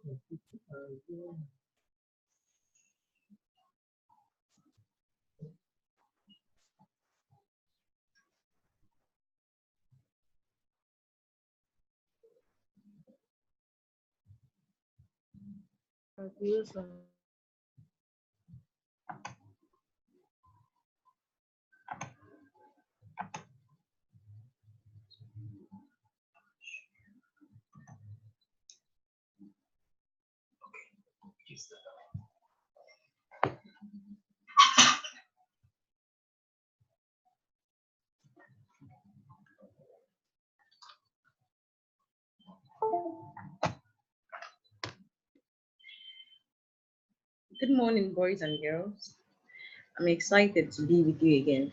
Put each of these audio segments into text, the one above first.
Good morning, boys and girls. I'm excited to be with you again.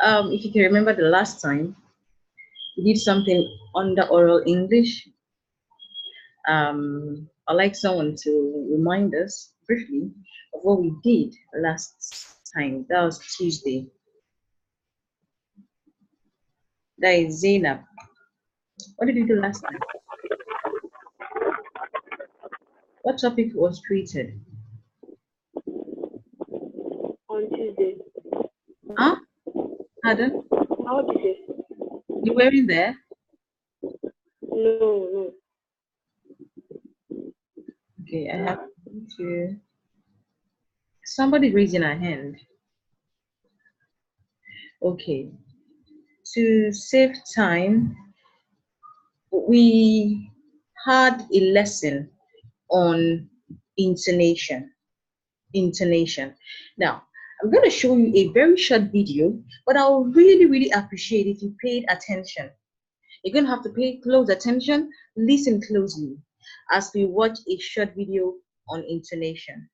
If you can remember the last time we did something under oral English, I'd like someone to remind us briefly of what we did last time. That was Tuesday. That is Zainab. What did we do last time? What topic was treated? On Tuesday. Huh? Pardon? How did it? You weren't there? No. Okay, I have to. Somebody raising a hand. Okay. To save time, we had a lesson on intonation. Intonation. Now, I'm going to show you a very short video, but I'll really appreciate if you paid attention. You're going to have to pay close attention, listen closely as we watch a short video on intonation.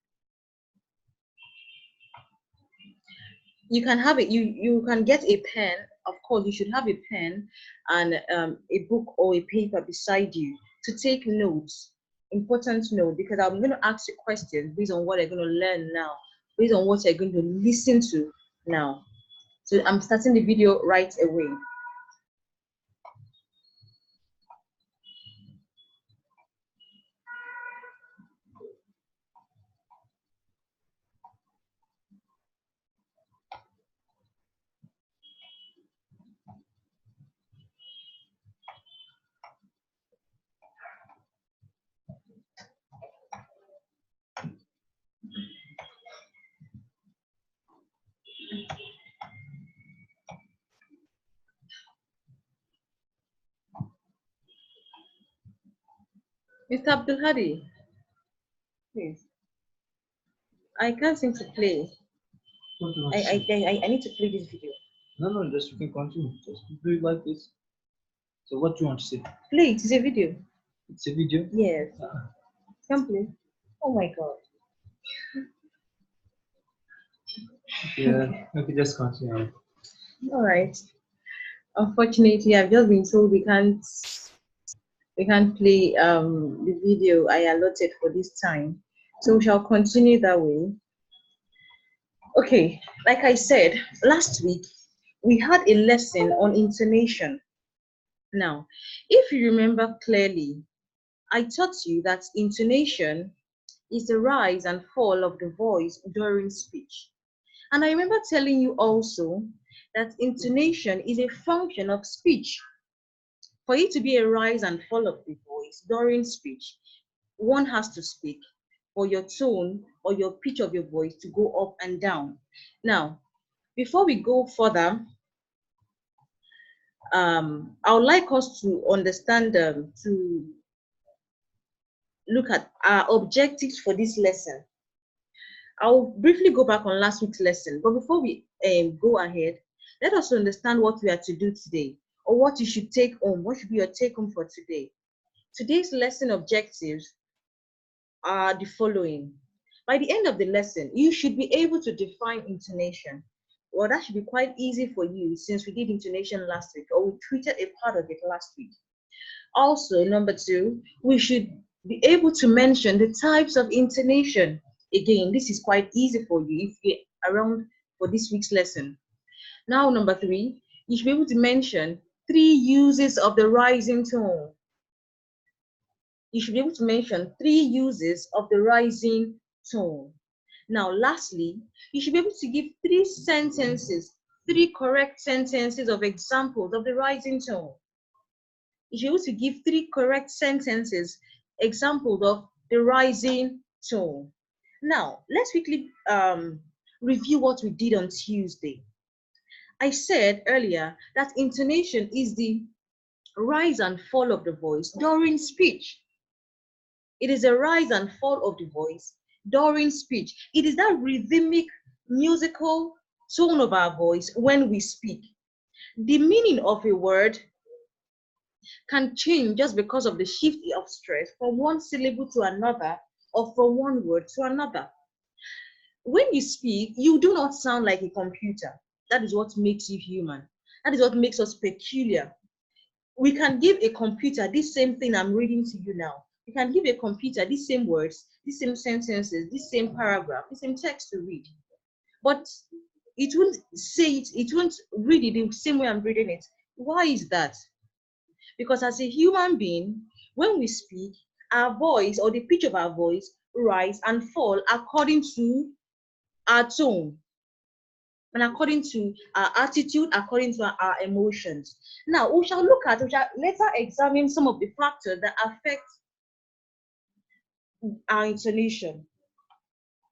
You can have it, you can get a pen. Of course, you should have a pen and a book or a paper beside you to take notes, important note, because I'm going to ask you questions based on what you're going to learn now, based on what you're going to listen to now. So I'm starting the video right away. Mr. Abdul Hadi, please. I can't seem to play. I need to play this video. No, just you can continue. Just do it like this. So what do you want to say? Play, it is a video. It's a video? Yes. Can play. Oh my god. Yeah, okay, just continue. All right. Unfortunately, I've just been told we can't play the video I allotted for this time. So we shall continue that way. Okay, like I said, last week we had a lesson on intonation. Now, if you remember clearly, I taught you that intonation is the rise and fall of the voice during speech. And I remember telling you also that intonation is a function of speech. For it to be a rise and fall of the voice during speech, one has to speak for your tone or your pitch of your voice to go up and down. Now, before we go further, I would like us to understand, to look at our objectives for this lesson. I'll briefly go back on last week's lesson, but before we go ahead, let us understand what we are to do today, or what you should take home. What should be your take home for today? Today's lesson objectives are the following. By the end of the lesson, you should be able to define intonation. Well, that should be quite easy for you since we did intonation last week, or we treated a part of it last week. Also, number two, we should be able to mention the types of intonation. Again, this is quite easy for you if you're around for this week's lesson. Now, number three, you should be able to mention 3 uses of the rising tone. You should be able to mention 3 uses of the rising tone. Now, lastly, you should be able to give 3 sentences, 3 correct sentences of examples of the rising tone. You should be able to give 3 correct sentences, examples of the rising tone. Now, let's quickly review what we did on Tuesday. I said earlier that intonation is the rise and fall of the voice during speech. It is a rise and fall of the voice during speech. It is that rhythmic, musical tone of our voice when we speak. The meaning of a word can change just because of the shift of stress from one syllable to another or from one word to another. When you speak, you do not sound like a computer. That is what makes you human. That is what makes us peculiar. We can give a computer this same thing I'm reading to you now. We can give a computer these same words, these same sentences, this same paragraph, this same text to read. But it won't say it, it won't read it the same way I'm reading it. Why is that? Because as a human being, when we speak, our voice or the pitch of our voice rise and fall according to our tone and according to our attitude, according to our emotions. Now, we shall later examine some of the factors that affect our intonation.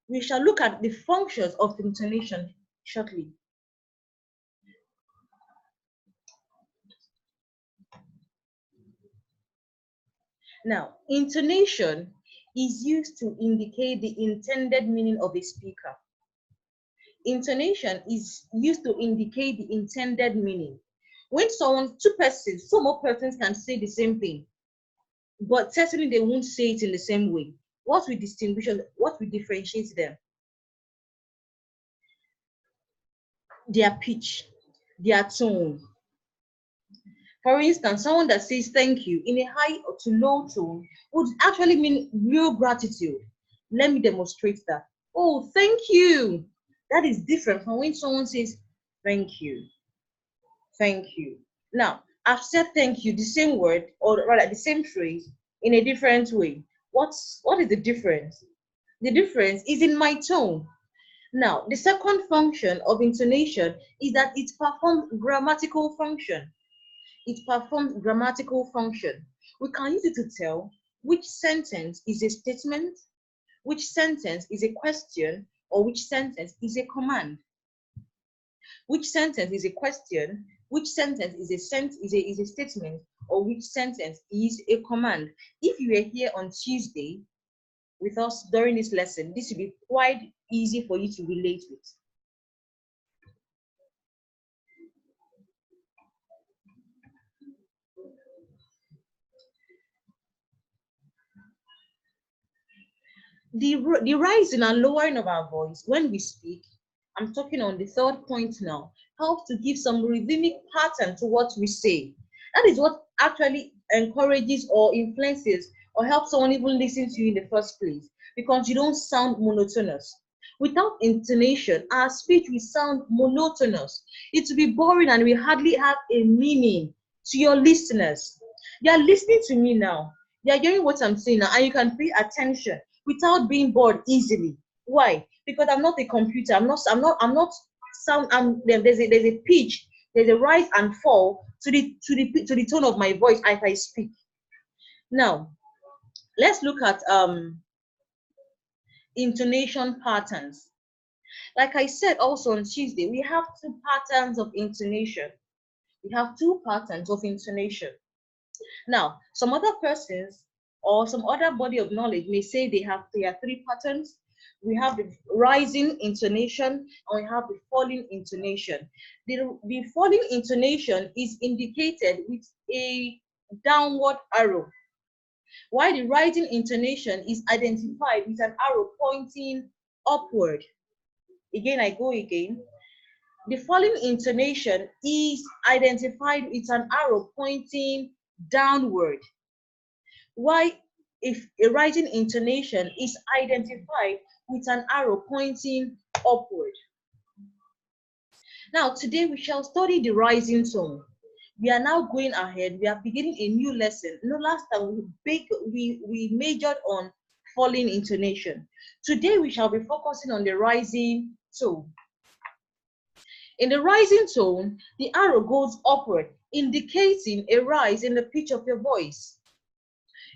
We shall look at the functions of intonation shortly. Now, intonation is used to indicate the intended meaning of a speaker. Intonation is used to indicate the intended meaning. When two more persons can say the same thing, but certainly they won't say it in the same way. What will differentiate them? Their pitch, their tone. For instance, someone that says thank you in a high to low tone would actually mean real gratitude. Let me demonstrate that. Oh, thank you. That is different from when someone says thank you. Thank you. Now, I've said thank you, the same word, or rather the same phrase, in a different way. What is the difference? The difference is in my tone. Now, the second function of intonation is that it performs grammatical function. It performs grammatical function. We can use it to tell which sentence is a statement, which sentence is a question, or which sentence is a command. Which sentence is a question, which sentence is a statement, or which sentence is a command. If you were here on Tuesday with us during this lesson, this will be quite easy for you to relate with. The rising and lowering of our voice when we speak, I'm talking on the third point now, helps to give some rhythmic pattern to what we say. That is what actually encourages or influences or helps someone even listen to you in the first place, because you don't sound monotonous. Without intonation, our speech will sound monotonous. It will be boring and we hardly have a meaning to your listeners. You are listening to me now. You are hearing what I'm saying now, and you can pay attention without being bored easily. Why? Because I'm not a computer. I'm not sound. There's a pitch, there's a rise and fall to the tone of my voice as I speak. Now, let's look at intonation patterns. Like I said also on Tuesday, we have 2 patterns of intonation. We have 2 patterns of intonation. Now, some other persons or some other body of knowledge may say there are 3 patterns. We have the rising intonation and we have the falling intonation. The falling intonation is indicated with a downward arrow, while the rising intonation is identified with an arrow pointing upward. Again, I go again. The falling intonation is identified with an arrow pointing downward, while if a rising intonation is identified with an arrow pointing upward. Now, today we shall study the rising tone. we are now going ahead. We are beginning a new lesson. You know, last time we majored on falling intonation. Today we shall be focusing on the rising tone. In the rising tone, the arrow goes upward, indicating a rise in the pitch of your voice.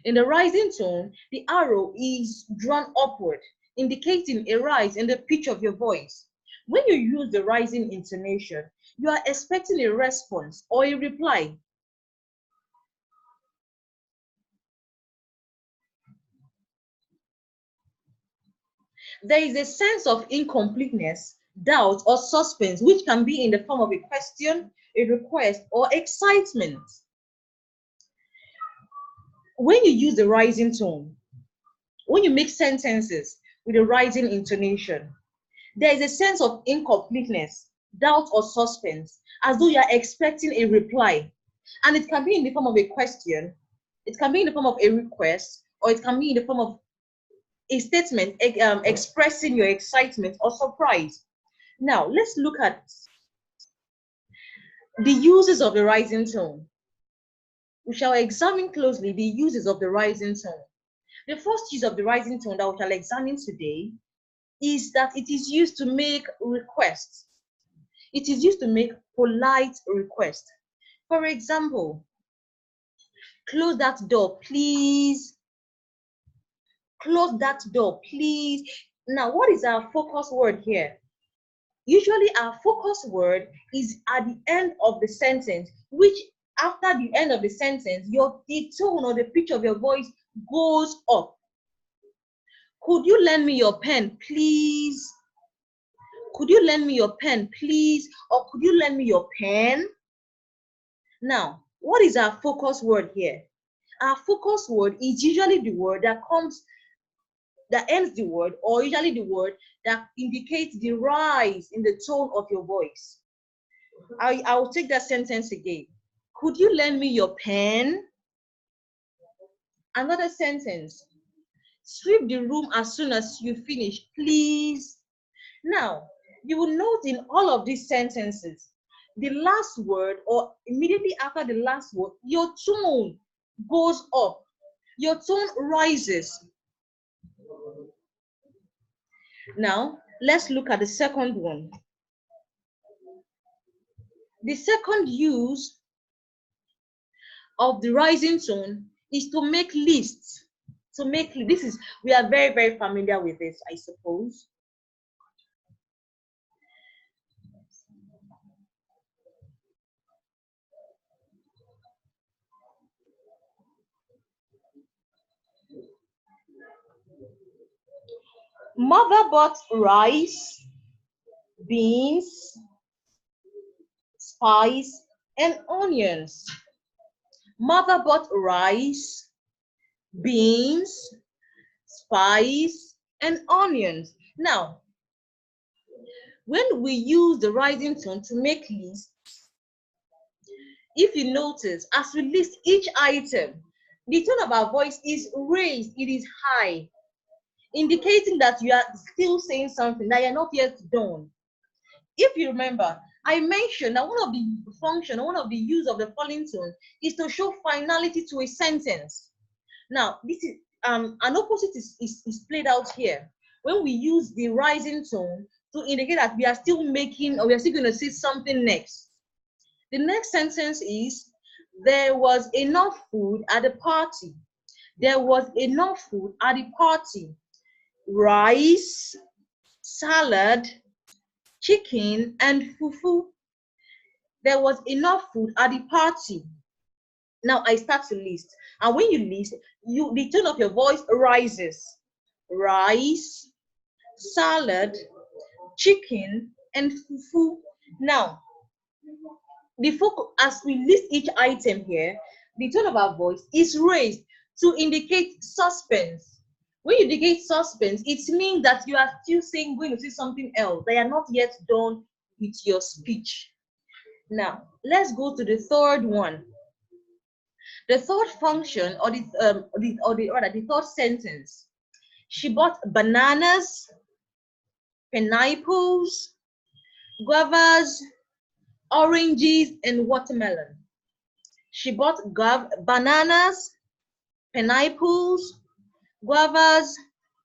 In the rising tone, the arrow is drawn upward, indicating a rise in the pitch of your voice. When you use the rising intonation, you are expecting a response or a reply. There is a sense of incompleteness, doubt, or suspense, which can be in the form of a question, a request, or excitement. When you use the rising tone, when you make sentences with a rising intonation, there is a sense of incompleteness, doubt, or suspense, as though you are expecting a reply. And it can be in the form of a question, it can be in the form of a request, or it can be in the form of a statement expressing your excitement or surprise. Now, let's look at the uses of the rising tone. We shall examine closely the uses of the rising tone. The first use of the rising tone that we shall examine today is that it is used to make requests. It is used to make polite requests. For example, close that door, please. Close that door, please. Now, what is our focus word here? Usually, our focus word is at the end of the sentence, which after the end of the sentence, the tone or the pitch of your voice goes up. Could you lend me your pen, please? Could you lend me your pen, please? Or could you lend me your pen? Now, what is our focus word here? Our focus word is usually the word that ends the word, or usually the word that indicates the rise in the tone of your voice. I will take that sentence again. Could you lend me your pen? Another sentence. Sweep the room as soon as you finish, please. Now, you will note in all of these sentences, the last word or immediately after the last word, your tone goes up. Your tone rises. Now, let's look at the second one. The second use of the rising tone is to make lists. We are very, very familiar with this, I suppose. Mother bought rice, beans, spice, and onions. Mother bought rice, beans, spice, and onions. Now, when we use the rising tone to make lists, if you notice, as we list each item, the tone of our voice is raised, it is high, indicating that you are still saying something that you're not yet done. If you remember, I mentioned that one of the use of the falling tone is to show finality to a sentence. Now, this is an opposite is played out here when we use the rising tone to indicate that we are still making, or we are still going to say something next. The next sentence is, there was enough food at the party. There was enough food at the party. Rice, salad, chicken, and fufu. There was enough food at the party. Now I start to list. And when you list, the tone of your voice rises. Rice, salad, chicken, and fufu. Now, as we list each item here, the tone of our voice is raised to indicate suspense. When you indicate suspense, it means that you are still going to say something else, that you are not yet done with your speech. Now, let's go to the third one. The third function, or the third sentence. She bought bananas, pineapples, guavas, oranges, and watermelon. She bought bananas, pineapples, guavas,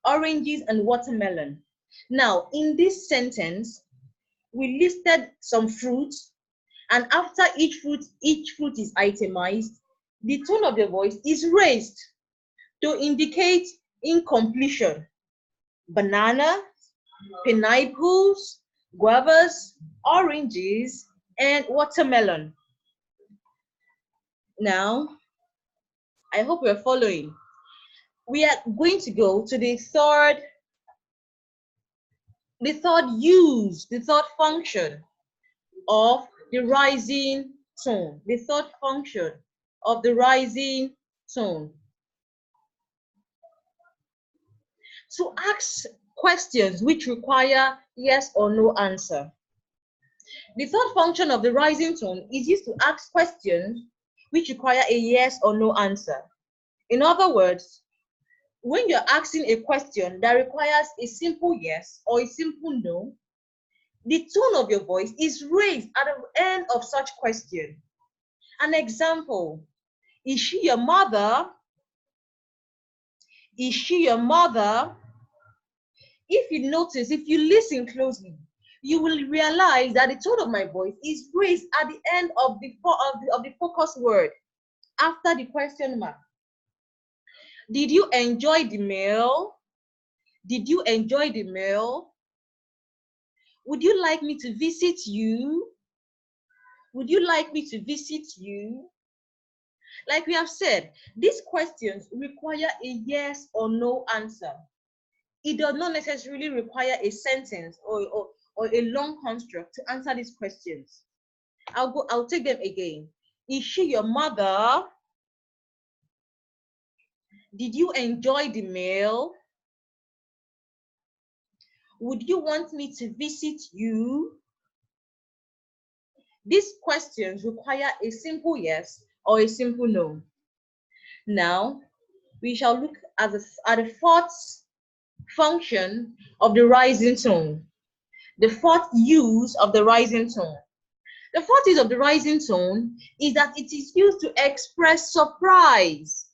oranges, and watermelon. Now, in this sentence, we listed some fruits, and after each fruit is itemized, the tone of the voice is raised to indicate incompletion. Banana, pineapples, guavas, oranges, and watermelon. Now, I hope we're following. We are going to go to the third use, the third function of the rising tone. The third function of the rising tone. To ask questions which require yes or no answer. The third function of the rising tone is used to ask questions which require a yes or no answer. In other words, when you're asking a question that requires a simple yes or a simple no, the tone of your voice is raised at the end of such question. An example, is she your mother? Is she your mother? If you notice, if you listen closely, you will realize that the tone of my voice is raised at the end of the focus word after the question mark. Did you enjoy the meal? Did you enjoy the meal? Would you like me to visit you? Would you like me to visit you? Like we have said, these questions require a yes or no answer. It does not necessarily require a sentence or a long construct to answer these questions. I'll take them again. Is she your mother? Did you enjoy the meal? Would you want me to visit you? These questions require a simple yes or a simple no. Now, we shall look at the fourth function of the rising tone. The fourth use of the rising tone. The fourth use of the rising tone is that it is used to express surprise.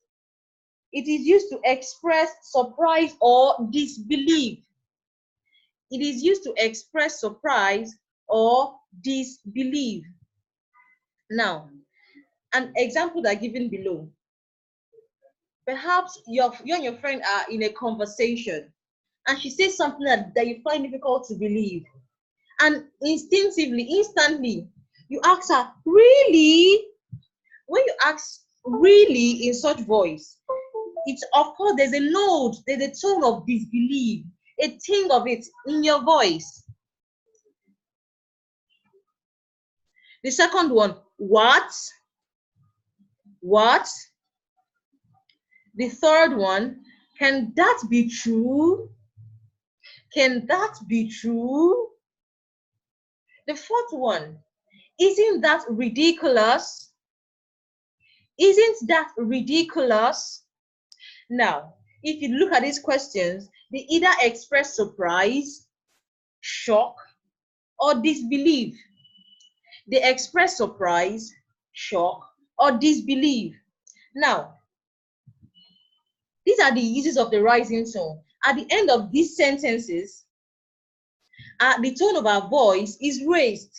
It is used to express surprise or disbelief. It is used to express surprise or disbelief. Now, an example that given below. Perhaps you and your friend are in a conversation and she says something that you find difficult to believe. And instantly, you ask her, really? When you ask really in such voice, it's of course there's a note, there's a tone of disbelief, a ting of it in your voice. The second one, what? What? The third one, can that be true? Can that be true? The fourth one, isn't that ridiculous? Isn't that ridiculous? Now, if you look at these questions, they either express surprise, shock, or disbelief. They express surprise, shock, or disbelief. Now, these are the uses of the rising tone. At the end of these sentences, the tone of our voice is raised.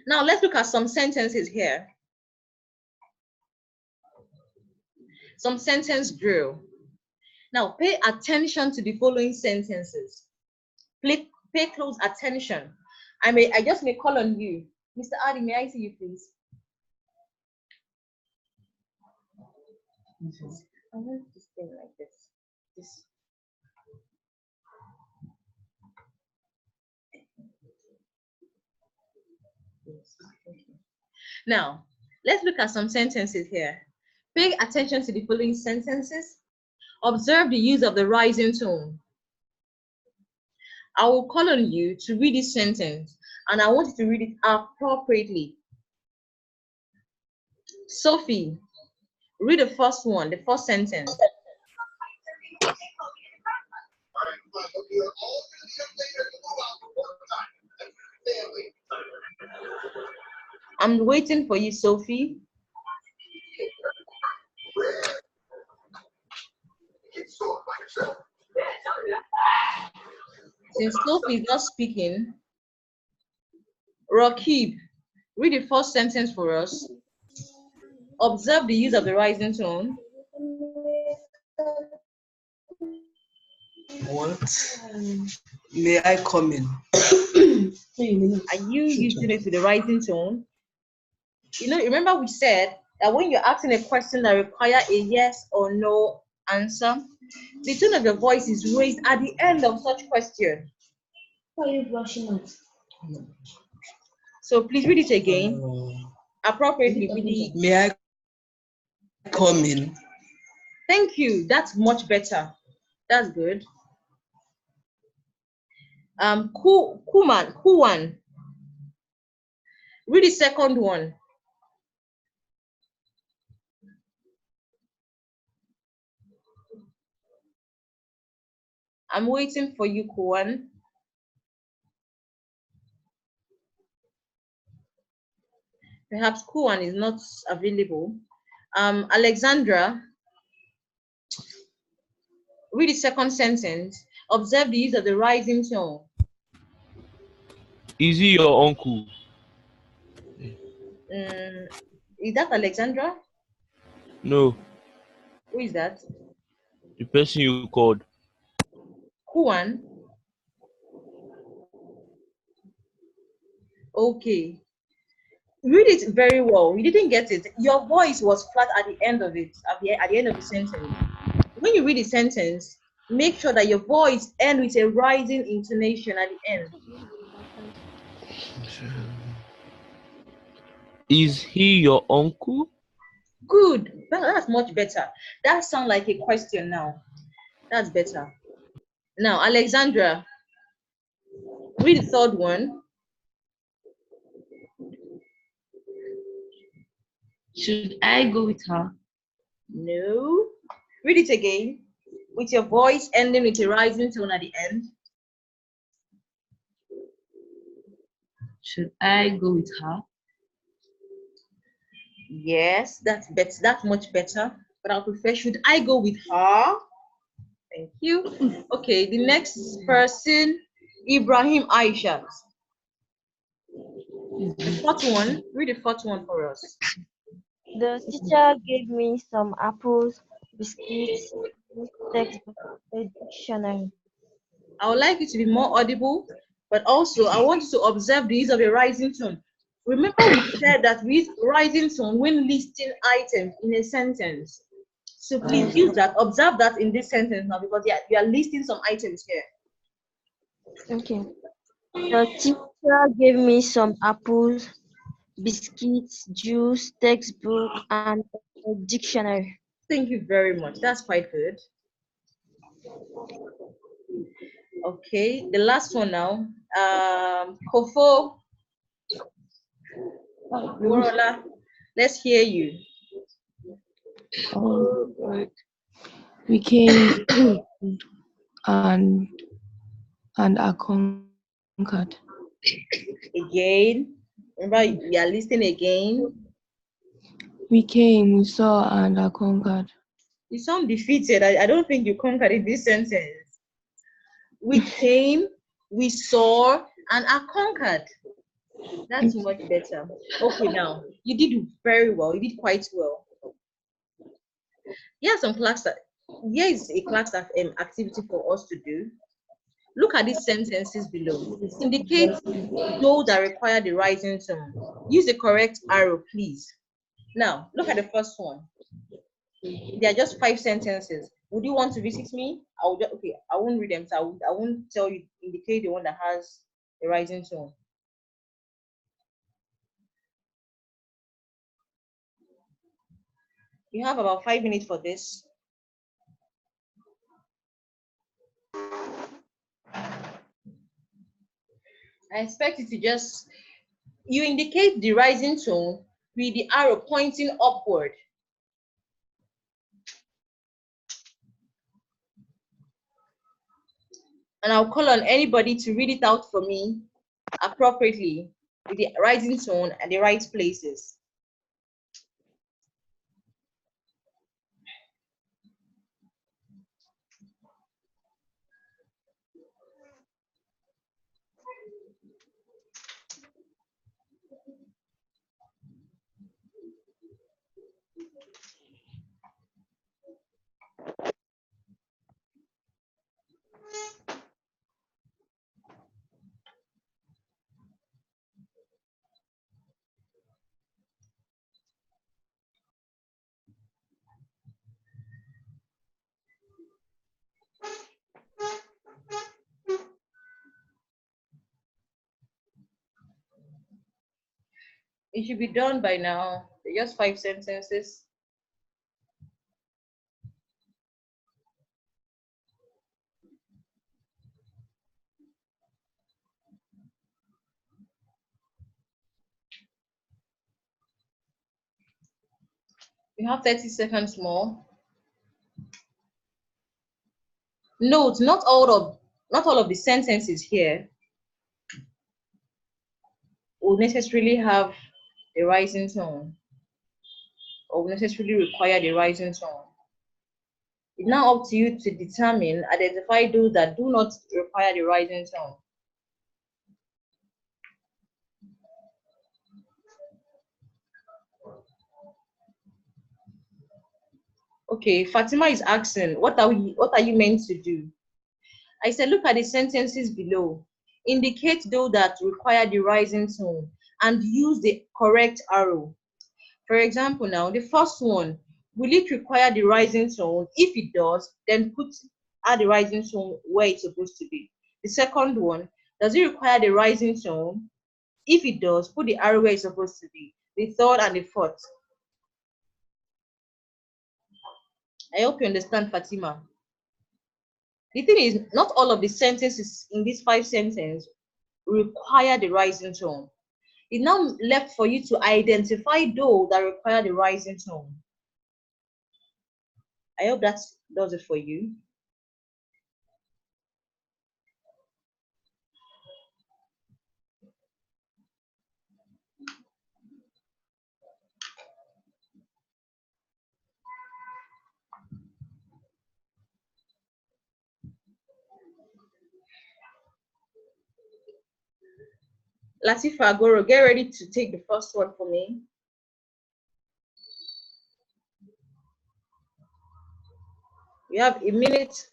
Now, let's look at some sentences here. Some sentence drill. Now, pay attention to the following sentences. Pay close attention. I just may call on you. Mr. Adi, may I see you, please? I want this thing like this. Now, let's look at some sentences here. Pay attention to the following sentences. Observe the use of the rising tone. I will call on you to read this sentence, and I want you to read it appropriately. Sophie, read the first one, the first sentence. I'm waiting for you, Sophie. Since Sophie is not speaking, Rakib, read the first sentence for us. Observe the use of the rising tone. What? May I come in? Are you using it with the rising tone? Remember we said that when you're asking a question that requires a yes or no answer, the tone of your voice is raised at the end of such question. Why are you brushing out? So please read it again appropriately. May I come in? Thank you. That's much better. That's good. Kuwan. Read the second one. I'm waiting for you, Kuwan. Perhaps Kuwan is not available. Alexandra, read the second sentence. Observe the use of the rising tone. Is he your uncle? Is that Alexandra? No, Who is that? the person you called. Kuwan. Okay. Read it very well. You didn't get it. Your voice was flat at the end of it, at the end of the sentence. When you read the sentence, make sure that your voice ends with a rising intonation at the end. Is he your uncle? Good. That's much better. That sounds like a question now. That's better. Now, Alexandra, read the third one. Should I go with her? No. Read it again with your voice ending with a rising tone at the end. Should I go with her? Yes, that's better. That's much better. But I prefer, should I go with her? Thank you. Okay, the next person, Ibrahim Aisha. The fourth one, read the fourth one for us. The teacher gave me some apples, biscuits, textbook, a dictionary. I would like you to be more audible, but also I want you to observe the use of a rising tone. Remember we said that we use rising tone when listing items in a sentence. So please use that, observe that in this sentence now because you are listing some items here. Okay. The teacher gave me some apples, biscuits, juice, textbook, and a dictionary. Thank you very much. That's quite good. Okay, the last one now. Kofo Worola, let's hear you. We came and are conquered. Again, remember we are listening again. We came, we saw, and are conquered. You sound defeated. I don't think you conquered in this sentence. We came, we saw, and are conquered. That's much better. Okay, now you did very well. You did quite well. Here is a class activity for us to do. Look at these sentences below. Indicate those that require the rising tone. Use the correct arrow, please. Now, look at the first one. There are just 5 sentences. Would you want to visit me? I won't read them, so I won't tell you. Indicate the one that has the rising tone. You have about 5 minutes for this. I expect you to you indicate the rising tone with the arrow pointing upward. And I'll call on anybody to read it out for me appropriately with the rising tone at the right places. It should be done by now. Just 5 sentences. You have 30 seconds more. Note, not all of the sentences here will necessarily have a rising tone or will necessarily require the rising tone. It's now up to you to identify those that do not require the rising tone. Okay, Fatima is asking, what are you meant to do? I said, look at the sentences below. Indicate those that require the rising tone and use the correct arrow. For example, now the first one, will it require the rising tone? If it does, then add the rising tone where it's supposed to be. The second one, does it require the rising tone? If it does, put the arrow where it's supposed to be. The third and the fourth. I hope you understand, Fatima. The thing is, not all of the sentences in these 5 sentences require the rising tone. It's now left for you to identify those that require the rising tone. I hope that does it for you. Latifa Agoro, get ready to take the first one for me. We have a minute.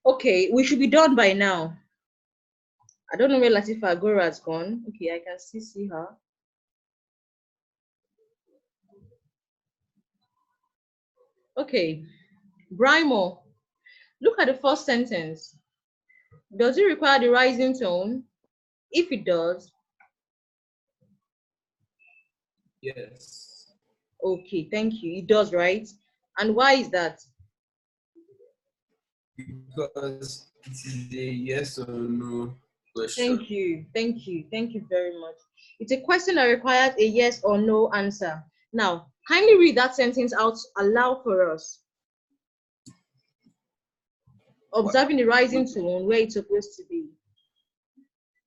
Okay, we should be done by now. I don't know where Latifa Agoro has gone. Okay, I can still see her. Okay, Brimo, look at the first sentence. Does it require the rising tone? If it does. Yes. Okay, thank you. It does, right? And why is that? Because it is a yes or no question. Thank you. Thank you. Thank you very much. It's a question that requires a yes or no answer. Now, kindly read that sentence out aloud for us. Observing the rising tone where it's supposed to be.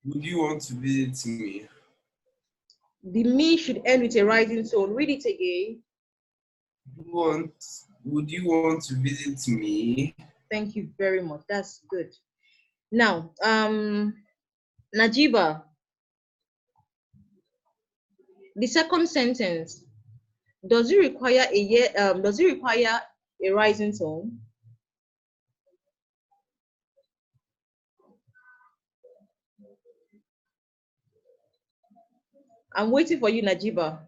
Would you want to visit me? The me should end with a rising tone. Read it again. Would you want to visit me? Thank you very much. That's good. Now, Najiba, the second sentence, does it require a rising tone? I'm waiting for you, Najiba.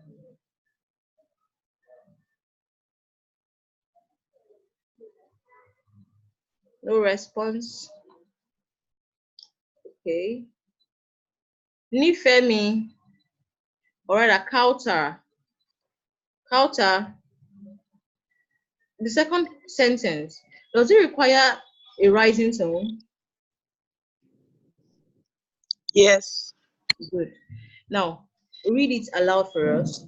No response. Okay. Nifemi, or rather, Kautar. Kautar, the second sentence, does it require a rising tone? Yes. Good. Now, Read it aloud for us.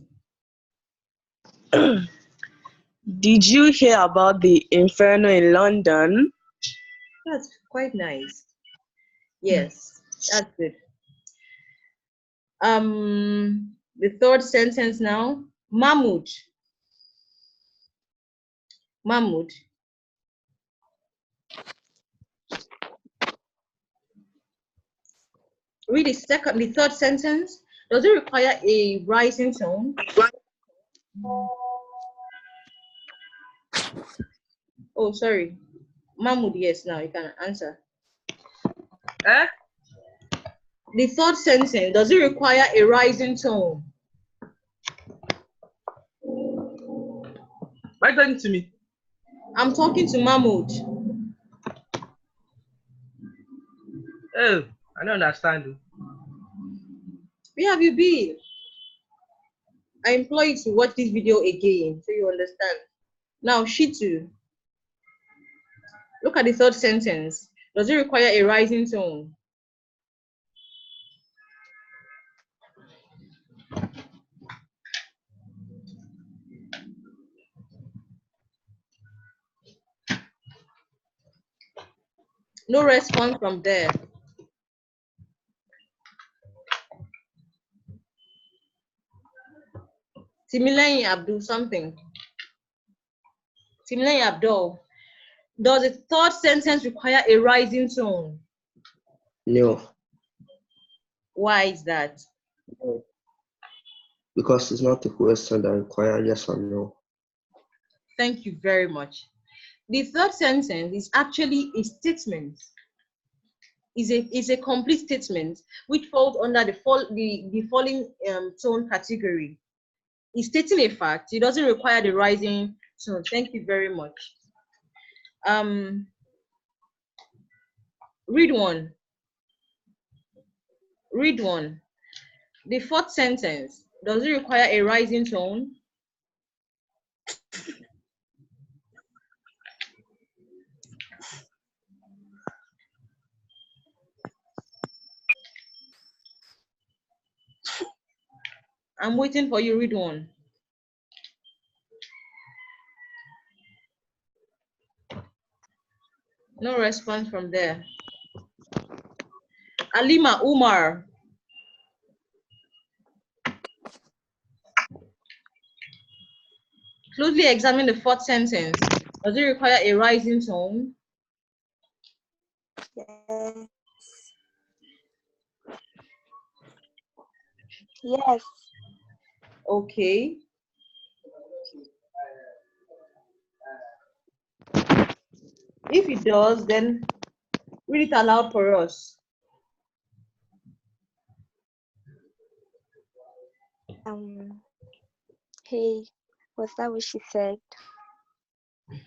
Did you hear about the inferno in London? That's quite nice. Yes, that's good. The third sentence now. Mahmoud. Mahmoud. Read the third sentence. Does it require a rising tone? Oh, sorry. Mahmoud, yes, now you can answer. Eh? The third sentence, does it require a rising tone? Why are you talking to me? I'm talking to Mahmoud. Oh, I don't understand. Where have you been? I implore you to watch this video again so you understand. Now, Shitu, look at the third sentence. Does it require a rising tone? No response from there. Timileyin Abdul something. Timileyin Abdul. Does the third sentence require a rising tone? No, Why is that? because it's not a question that requires yes or no. Thank you very much. The third sentence is actually a statement. Is a complete statement which falls under the following tone category. It's stating a fact. It doesn't require the rising tone. Thank you very much. Read one. Read one. The fourth sentence, does it require a rising tone? I'm waiting for you. Read one. No response from there. Alima Umar. Closely examine the fourth sentence. Does it require a rising tone? Yes. Yes. Okay. If it does, then read it aloud for us. Hey, was that what she said?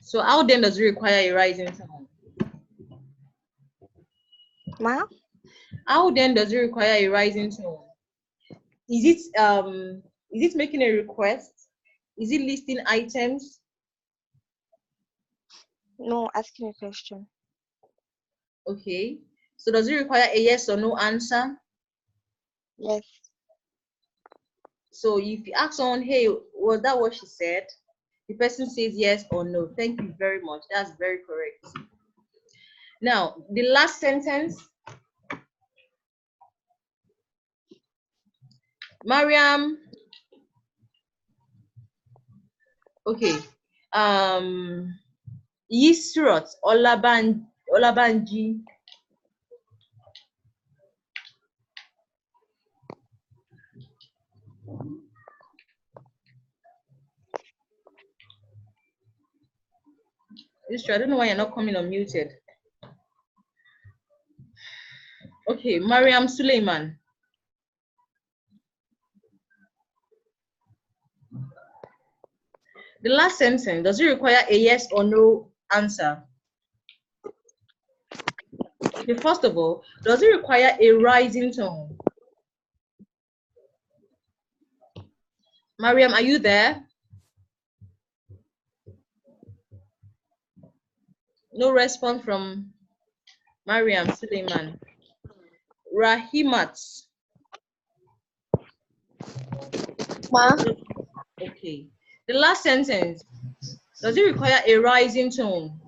So how then does it require a rising tone? Ma? How then does it require a rising tone? Is it making a request? Is it listing items? No, asking a question. Okay. So does it require a yes or no answer? Yes. So if you ask someone, hey, was that what she said? The person says yes or no. Thank you very much. That's very correct. Now, the last sentence. Mariam. Okay. Yisrot Olabanji. I don't know why you're not coming unmuted. Okay, Mariam Suleiman. The last sentence, does it require a yes or no answer? Okay, first of all, does it require a rising tone? Mariam, are you there? No response from Mariam Suleiman. Rahimat. Ma? Okay. The last sentence, does it require a rising tone?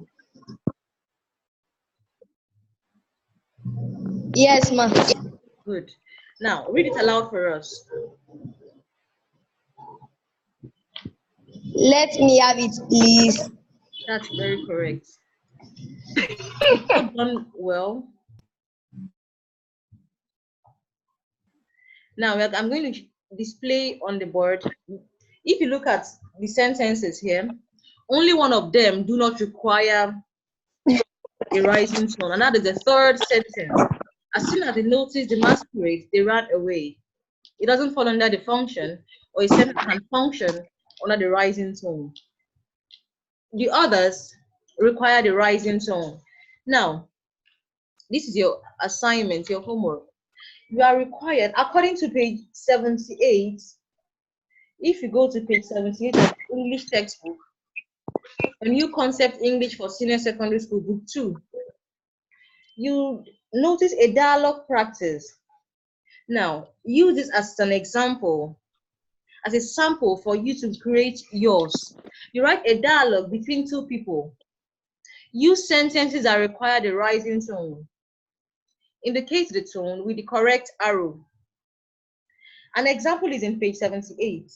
Yes, ma. Good. Now, read it aloud for us. Let me have it, please. That's very correct. You've all done well. Now, I'm going to display on the board. If you look at the sentences here, only one of them do not require a rising tone, and that is the third sentence. As soon as they noticed the masquerade, they ran away. It doesn't fall under the function, or a sentence can function under the rising tone. The others require the rising tone. Now, this is your assignment, your homework. You are required, according to page 78, if you go to page 78 of English textbook, a new concept English for senior secondary school, book 2, you notice a dialogue practice. Now, use this as an example, as a sample for you to create yours. You write a dialogue between two people. Use sentences that require the rising tone. Indicate the tone with the correct arrow. An example is in page 78.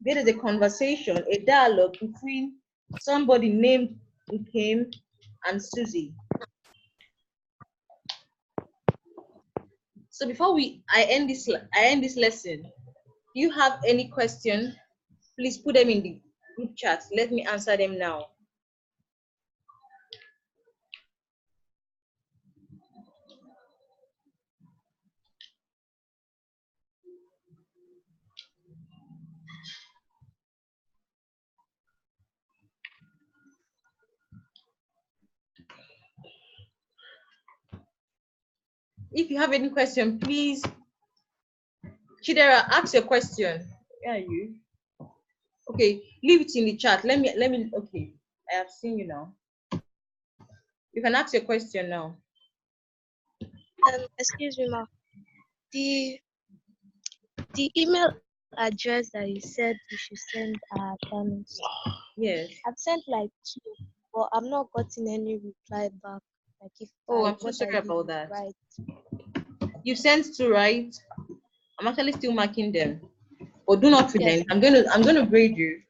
There is a conversation, a dialogue between somebody named Nkem and Susie. So before I end this lesson, do you have any question? Please put them in the group chat. Let me answer them now. If you have any question, please, Chidera, ask your question. Where are you? Okay, leave it in the chat. Let me, okay, I have seen you now. You can ask your question now. Excuse me, ma. The email address that you said we should send our assignments. Yes. I've sent like 2, but I'm not gotten any reply back. Like if I'm so sorry about that. Right. You sent 2, right? I'm actually still marking them, but do not relent. Yes. I'm gonna grade you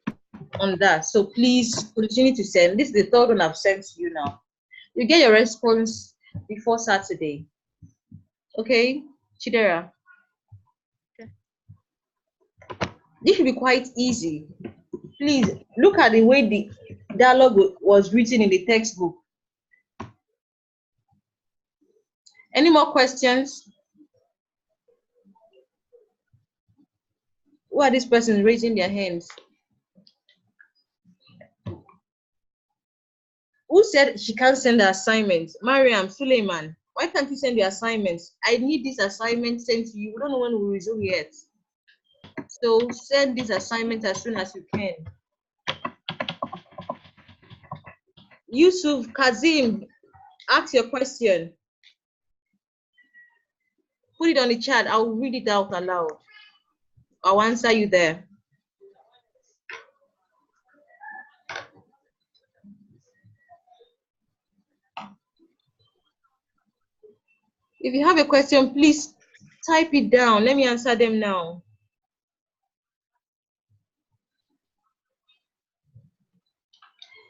on that. So please continue to send. This is the 3rd one I've sent to you now. You get your response before Saturday. Okay, Chidera. Okay. This should be quite easy. Please look at the way the dialogue was written in the textbook. Any more questions? Who are these persons raising their hands? Who said she can't send the assignments? Mariam, Suleiman, why can't you send the assignments? I need this assignment sent to you. We don't know when we'll resume yet. So send this assignment as soon as you can. Yusuf, Kazim, ask your question. Put it on the chat. I'll read it out aloud. I'll answer you there. If you have a question, please type it down. Let me answer them now.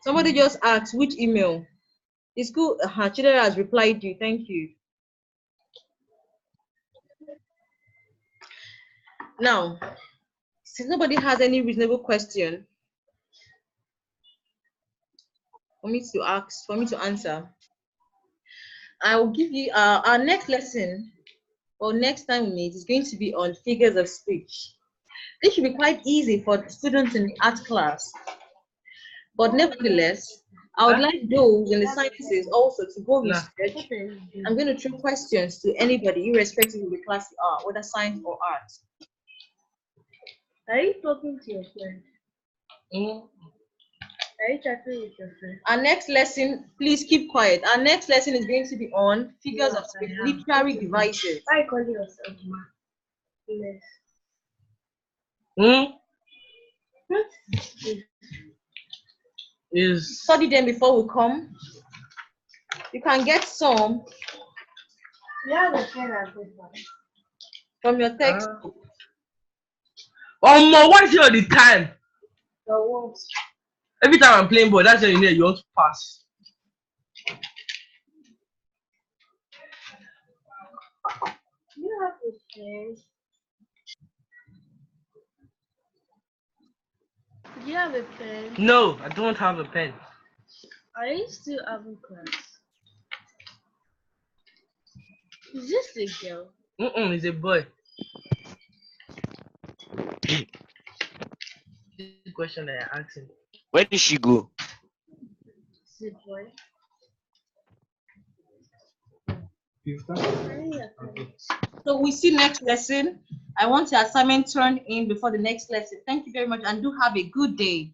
Somebody just asked which email. The school, Chidera has replied you. Thank you. Now, since nobody has any reasonable question for me to ask, for me to answer, I will give you our next lesson, or next time we meet, is going to be on figures of speech. This should be quite easy for students in the art class. But nevertheless, I would like those in the sciences also to go research. I'm going to throw questions to anybody, irrespective of the class you are, whether science or art. Are you talking to your friend? Are you chatting with your friend? Our next lesson, please keep quiet. Our next lesson is going to be on figures of speech, literary devices. Why are you calling yourself ma? Yes. Is Study them before we come. You can get some You have a pen and paper. from your textbook. no, why is it all the time? The words. Every time I'm playing ball, that's when you want to pass. You have a pen. Do you have a pen? No, I don't have a pen. Are you still having class? Is this a girl? It's a boy. This is the question that I asked him. Where did she go? It's a boy. Okay. So we see next lesson. I want your assignment turned in before the next lesson. Thank you very much and do have a good day.